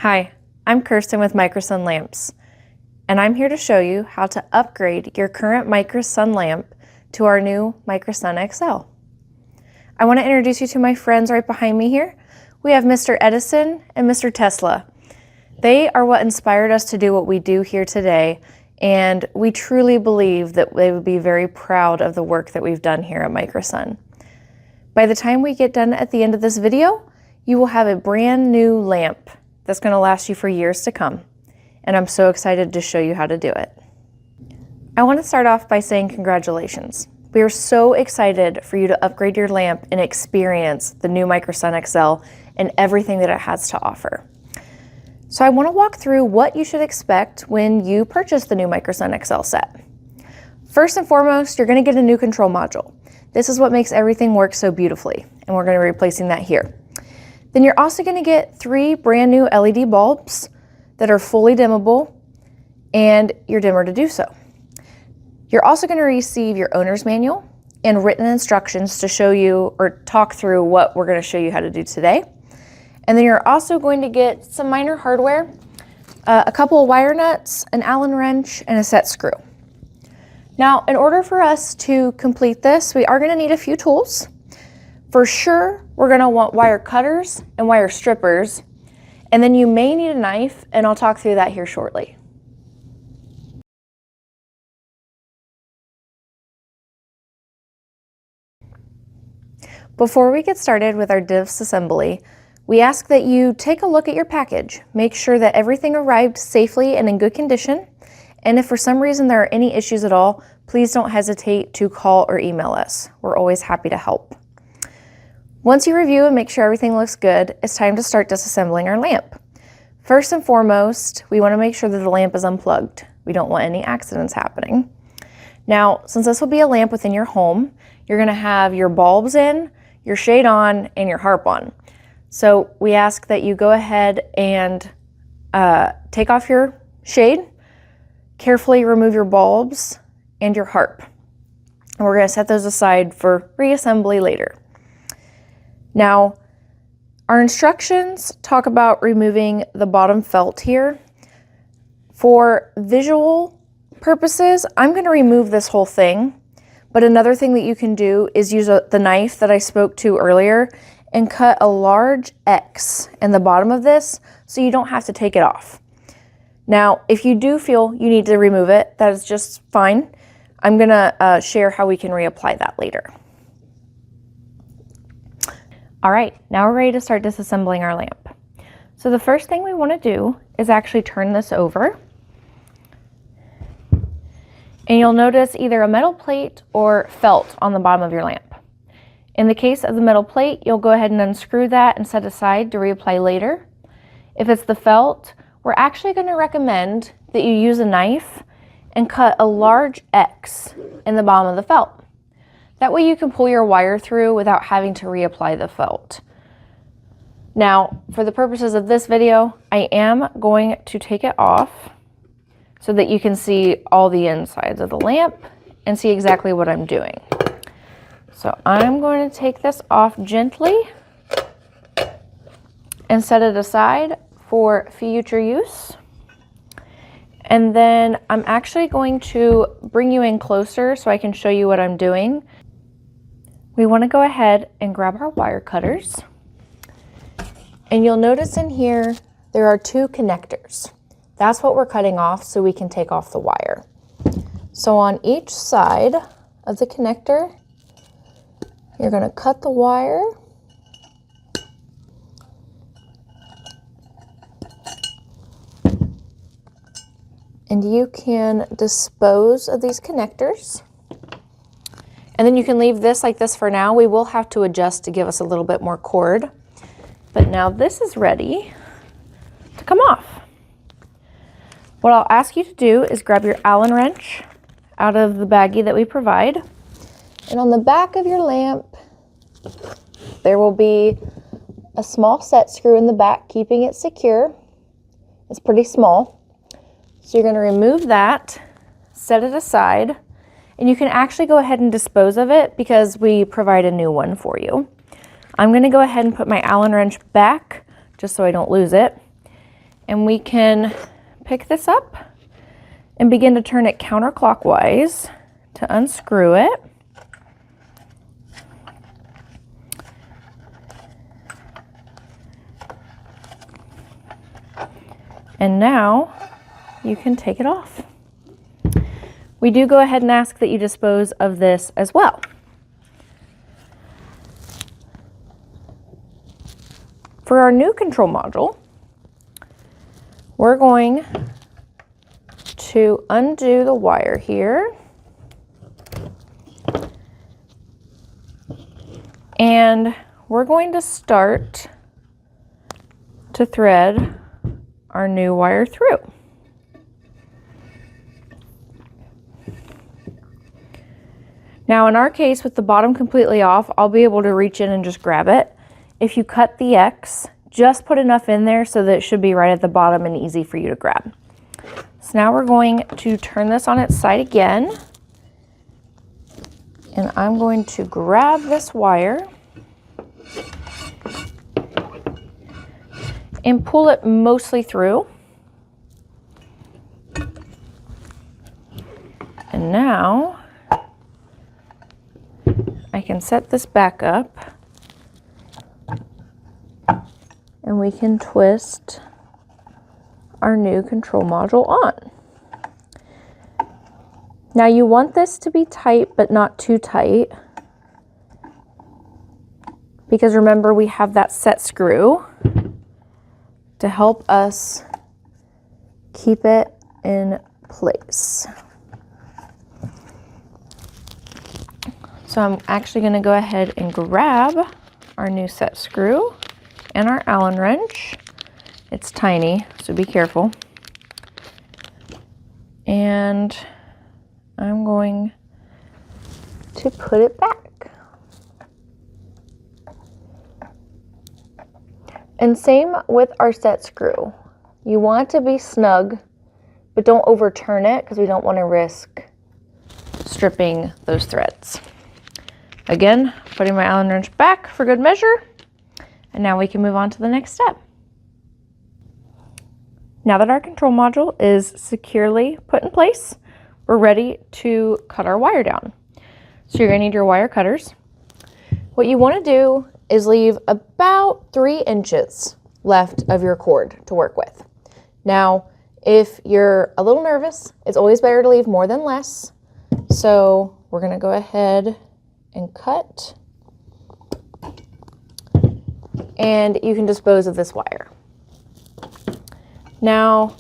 Hi, I'm Kirsten with Microsun Lamps, and I'm here to show you how to upgrade your current Microsun lamp to our new MicrosunXL. I want to introduce you to my friends right behind me here. We have Mr. Edison and Mr. Tesla. They are what inspired us to do what we do here today, and we truly believe that they would be very proud of the work that we've done here at Microsun. By the time we get done at the end of this video, you will have a brand new lamp that's going to last you for years to come, and I'm so excited to show you how to do it. I want to start off by saying congratulations. We are so excited for you to upgrade your lamp and experience the new MicrosunXL and everything that it has to offer. So I want to walk through what you should expect when you purchase the new MicrosunXL set. First and foremost, you're going to get a new control module. This is what makes everything work so beautifully, and we're going to be replacing that here. Then you're also going to get 3 brand new LED bulbs that are fully dimmable and your dimmer to do so. You're also going to receive your owner's manual and written instructions to show you or talk through what we're going to show you how to do today. And then you're also going to get some minor hardware, a couple of wire nuts, an Allen wrench, and a set screw. Now, in order for us to complete this, we are going to need a few tools. For sure, we're going to want wire cutters and wire strippers, and then you may need a knife, and I'll talk through that here shortly. Before we get started with our disassembly, we ask that you take a look at your package. Make sure that everything arrived safely and in good condition, and if for some reason there are any issues at all, please don't hesitate to call or email us. We're always happy to help. Once you review and make sure everything looks good, it's time to start disassembling our lamp. First and foremost, we want to make sure that the lamp is unplugged. We don't want any accidents happening. Now, since this will be a lamp within your home, you're going to have your bulbs in, your shade on, and your harp on. So we ask that you go ahead and take off your shade, carefully remove your bulbs and your harp. And we're going to set those aside for reassembly later. Now, our instructions talk about removing the bottom felt here. For visual purposes, I'm going to remove this whole thing, but another thing that you can do is use the knife that I spoke to earlier and cut a large X in the bottom of this so you don't have to take it off. Now, if you do feel you need to remove it, that is just fine. I'm going to share how we can reapply that later. All right, now we're ready to start disassembling our lamp. So the first thing we want to do is actually turn this over. And you'll notice either a metal plate or felt on the bottom of your lamp. In the case of the metal plate, you'll go ahead and unscrew that and set aside to reapply later. If it's the felt, we're actually going to recommend that you use a knife and cut a large X in the bottom of the felt. That way you can pull your wire through without having to reapply the felt. Now, for the purposes of this video, I am going to take it off so that you can see all the insides of the lamp and see exactly what I'm doing. So I'm going to take this off gently and set it aside for future use. And then I'm actually going to bring you in closer so I can show you what I'm doing. We want to go ahead and grab our wire cutters. And you'll notice in here, there are 2 connectors. That's what we're cutting off so we can take off the wire. So on each side of the connector, you're going to cut the wire. And you can dispose of these connectors. And then you can leave this like this for now. We will have to adjust to give us a little bit more cord. But now this is ready to come off. What I'll ask you to do is grab your Allen wrench out of the baggie that we provide. And on the back of your lamp, there will be a small set screw in the back, keeping it secure. It's pretty small. So you're going to remove that, set it aside, and you can actually go ahead and dispose of it because we provide a new one for you. I'm going to go ahead and put my Allen wrench back just so I don't lose it. And we can pick this up and begin to turn it counterclockwise to unscrew it. And now you can take it off. We do go ahead and ask that you dispose of this as well. For our new control module, we're going to undo the wire here. And we're going to start to thread our new wire through. Now in our case, with the bottom completely off, I'll be able to reach in and just grab it. If you cut the X, just put enough in there so that it should be right at the bottom and easy for you to grab. So now we're going to turn this on its side again. And I'm going to grab this wire and pull it mostly through. And now I can set this back up and we can twist our new control module on. Now you want this to be tight, but not too tight, because remember we have that set screw to help us keep it in place. So I'm actually going to go ahead and grab our new set screw and our Allen wrench. It's tiny, so be careful. And I'm going to put it back. And same with our set screw. You want it to be snug, but don't overturn it because we don't want to risk stripping those threads. Again, putting my Allen wrench back for good measure. And now we can move on to the next step. Now that our control module is securely put in place, we're ready to cut our wire down. So you're going to need your wire cutters. What you want to do is leave about 3 inches left of your cord to work with. Now, if you're a little nervous, it's always better to leave more than less. So we're going to go ahead and cut. And you can dispose of this wire. Now,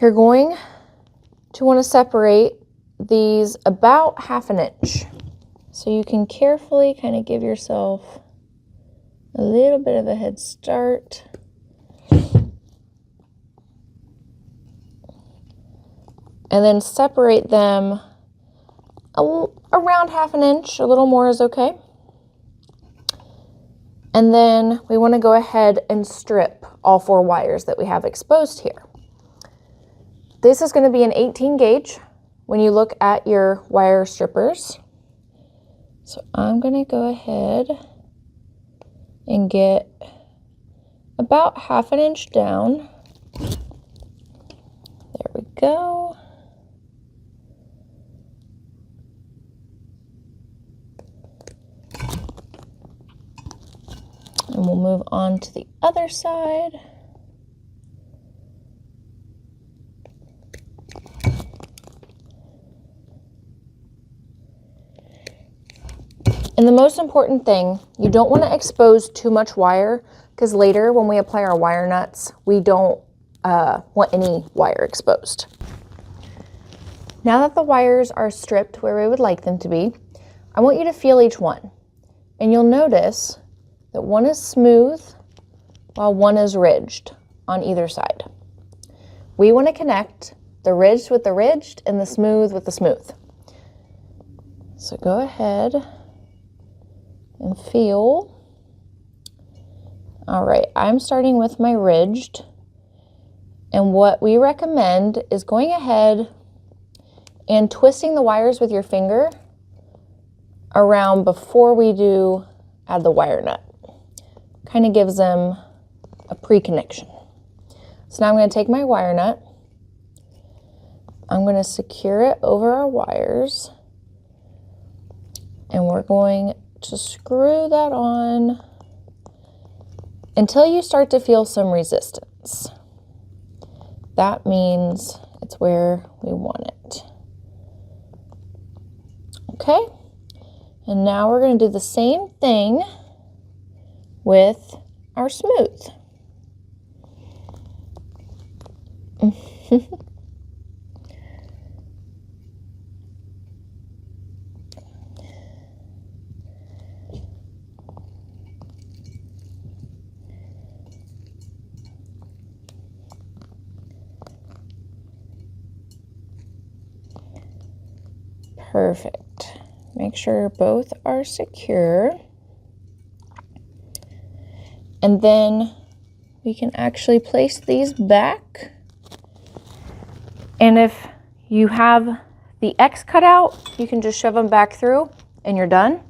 you're going to want to separate these about 1/2 inch. So you can carefully kind of give yourself a little bit of a head start. And then separate them around 1/2 inch, a little more is okay. And then we want to go ahead and strip all 4 wires that we have exposed here. This is going to be an 18 gauge when you look at your wire strippers. So I'm going to go ahead and get about 1/2 inch down. There we go. And we'll move on to the other side. And the most important thing, you don't want to expose too much wire, because later when we apply our wire nuts, we don't want any wire exposed. Now that the wires are stripped where we would like them to be, I want you to feel each one. And you'll notice that one is smooth while one is ridged on either side. We want to connect the ridged with the ridged and the smooth with the smooth. So go ahead and feel. All right, I'm starting with my ridged. And what we recommend is going ahead and twisting the wires with your finger around before we do add the wire nut. Kind of gives them a pre-connection. So now I'm going to take my wire nut. I'm going to secure it over our wires. And we're going to screw that on until you start to feel some resistance. That means it's where we want it. Okay, and now we're going to do the same thing with our smooth. Perfect. Make sure both are secure. And then we can actually place these back. And if you have the X cut out, you can just shove them back through and you're done.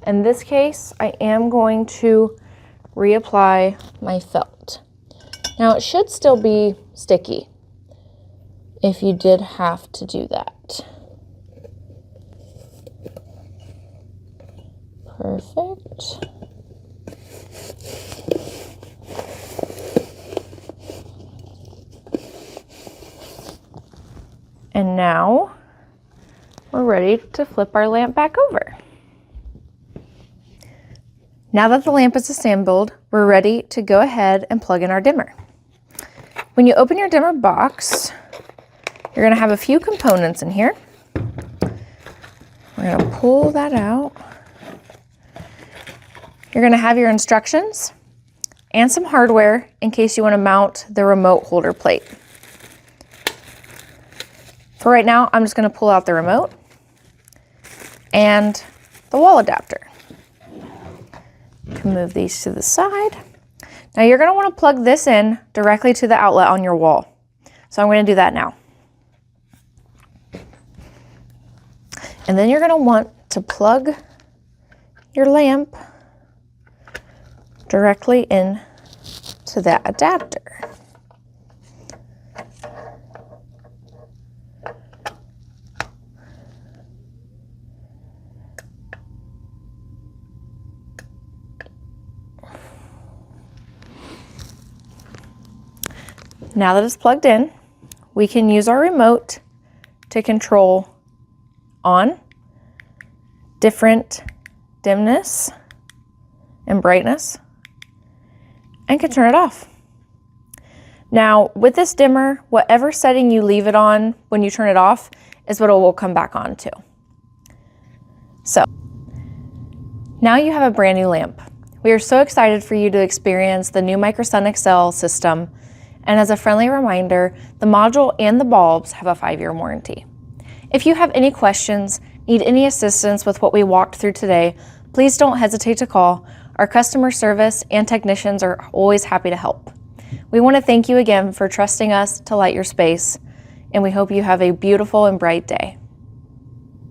In this case, I am going to reapply my felt. Now it should still be sticky if you did have to do that. Perfect. And now we're ready to flip our lamp back over. Now that the lamp is assembled, we're ready to go ahead and plug in our dimmer. When you open your dimmer box, you're going to have a few components in here. We're going to pull that out. You're going to have your instructions and some hardware in case you want to mount the remote holder plate. For right now, I'm just going to pull out the remote and the wall adapter. You can move these to the side. Now you're going to want to plug this in directly to the outlet on your wall. So I'm going to do that now. And then you're going to want to plug your lamp directly in to that adapter. Now that it's plugged in, we can use our remote to control on, different dimness and brightness, and can turn it off. Now with this dimmer, whatever setting you leave it on when you turn it off is what it will come back on to. So now you have a brand new lamp. We are so excited for you to experience the new MicrosunXL system. And as a friendly reminder, the module and the bulbs have a 5-year warranty. If you have any questions, need any assistance with what we walked through today, please don't hesitate to call. Our customer service and technicians are always happy to help. We want to thank you again for trusting us to light your space, and we hope you have a beautiful and bright day.